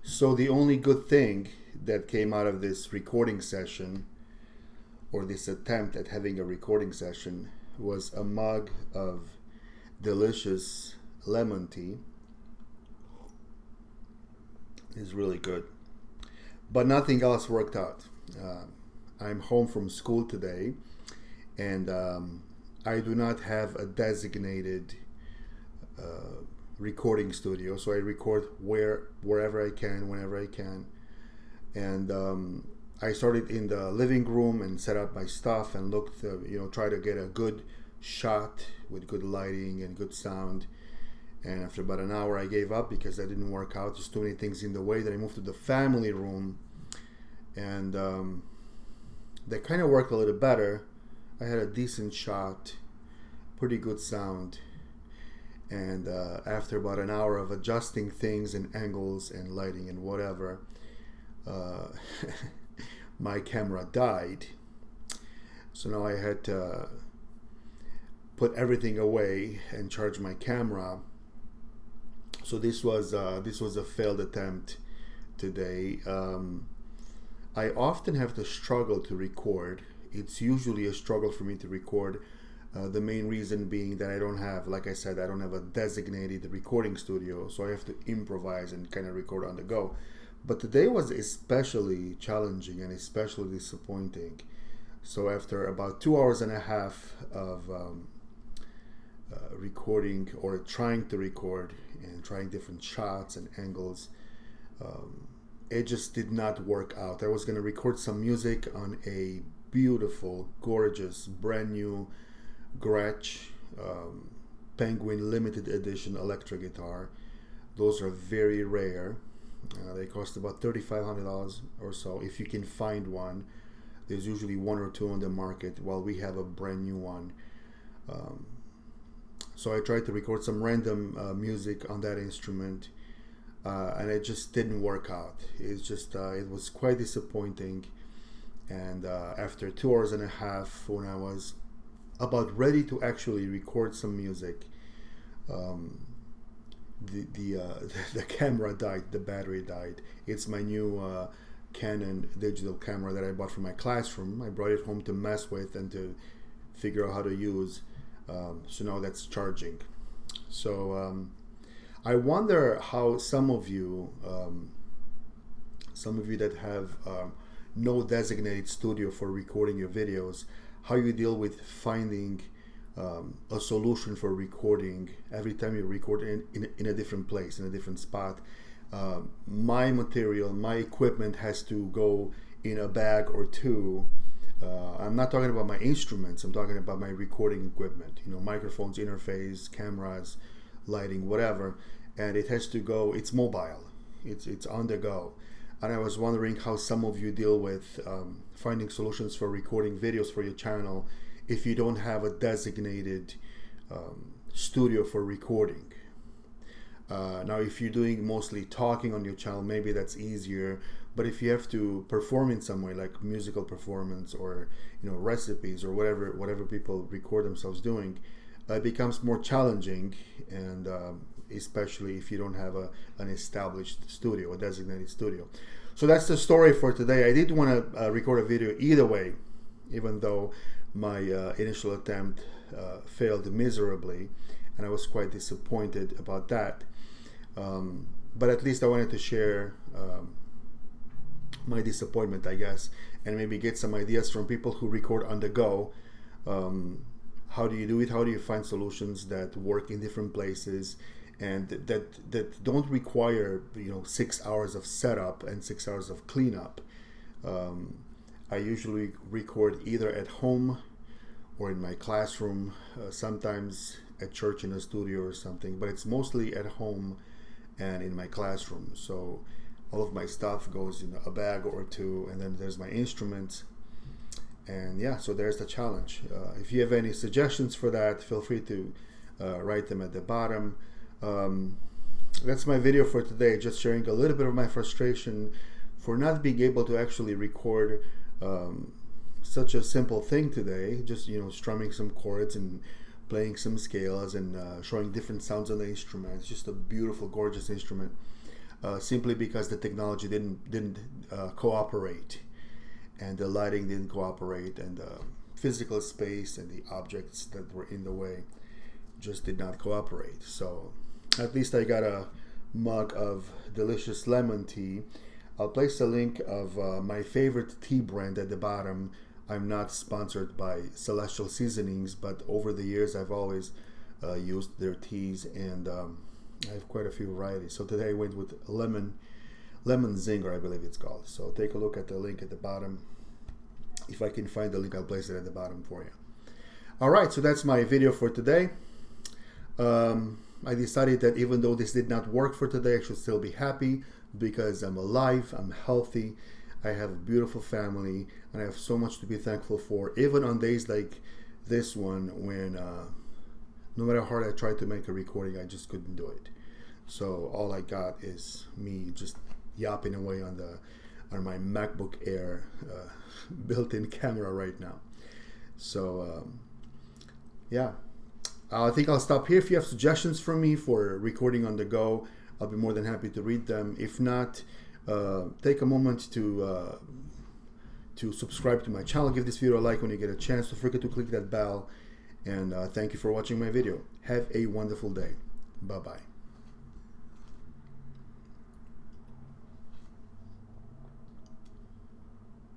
So the only good thing that came out of this recording session, or this attempt at having a recording session, was a mug of delicious lemon tea. It's really good. But nothing else worked out. I'm home from school today, and I do not have a designated recording studio, so I record wherever I can, whenever I can. And I started in the living room and set up my stuff and looked, try to get a good shot with good lighting and good sound. And after about an hour, I gave up because that didn't work out. There's too many things in the way. Then I moved to the family room, and that kind of worked a little better. I had a decent shot, pretty good sound. And after about an hour of adjusting things and angles and lighting and whatever, my camera died. So now I had to put everything away and charge my camera. So this was a failed attempt today. I often have to struggle to record. It's usually a struggle for me to record. The main reason being that I don't have, like I said, I don't have a designated recording studio, so I have to improvise and kind of record on the go. But today was especially challenging and especially disappointing. So after about 2 hours and a half of recording or trying to record and trying different shots and angles, it just did not work out. I was going to record some music on a beautiful, gorgeous, brand new Gretsch Penguin limited edition electric guitar. Those are very rare. They cost about $3,500 or so if you can find one. There's usually one or two on the market, while we have a brand new one. So I tried to record some random music on that instrument, and it just didn't work out. It was quite disappointing. And after 2 hours and a half, when I was about ready to actually record some music, the camera died, the battery died. It's my new Canon digital camera that I bought from my classroom. I brought it home to mess with and to figure out how to use. So now that's charging. So I wonder how some of you that have no designated studio for recording your videos, how you deal with finding a solution for recording every time you record in a different place, in a different spot. My material, my equipment has to go in a bag or two. I'm not talking about my instruments, I'm talking about my recording equipment, microphones, interface, cameras, lighting, whatever. And it has to go, it's mobile, it's on the go. And I was wondering how some of you deal with finding solutions for recording videos for your channel if you don't have a designated studio for recording. Now, if you're doing mostly talking on your channel, maybe that's easier. But if you have to perform in some way, like musical performance or recipes or whatever people record themselves doing, it becomes more challenging, and especially if you don't have an established studio, a designated studio. So that's the story for today. I did want to record a video either way, even though my initial attempt failed miserably, and I was quite disappointed about that. But at least I wanted to share my disappointment, I guess, and maybe get some ideas from people who record on the go. How do you do it? How do you find solutions that work in different places and that don't require 6 hours of setup and 6 hours of cleanup? I usually record either at home or in my classroom, sometimes at church in a studio or something, but it's mostly at home and in my classroom. So all of my stuff goes in a bag or two, and then there's my instruments. And yeah, so there's the challenge. If you have any suggestions for that, feel free to write them at the bottom. That's my video for today, just sharing a little bit of my frustration for not being able to actually record such a simple thing today, just strumming some chords and playing some scales and showing different sounds on the instrument. It's just a beautiful, gorgeous instrument. simply because the technology didn't cooperate, and the lighting didn't cooperate, and the physical space and the objects that were in the way just did not cooperate. So at least I got a mug of delicious lemon tea. I'll place a link of my favorite tea brand at the bottom. I'm not sponsored by Celestial Seasonings, but over the years I've always used their teas, and I have quite a few varieties. So today I went with lemon zinger, I believe it's called. So take a look at the link at the bottom. If I can find the link, I'll place it at the bottom for you. All right, so that's my video for today. I decided that even though this did not work for today, I should still be happy because I'm alive, I'm healthy, I have a beautiful family, and I have so much to be thankful for, even on days like this one when no matter how hard I tried to make a recording, I just couldn't do it. So all I got is me just yapping away on my MacBook Air built-in camera right now. So yeah, I think I'll stop here. If you have suggestions for me for recording on the go, I'll be more than happy to read them. If not, take a moment to subscribe to my channel. Give this video a like when you get a chance. Don't forget to click that bell. And thank you for watching my video. Have a wonderful day. Bye-bye.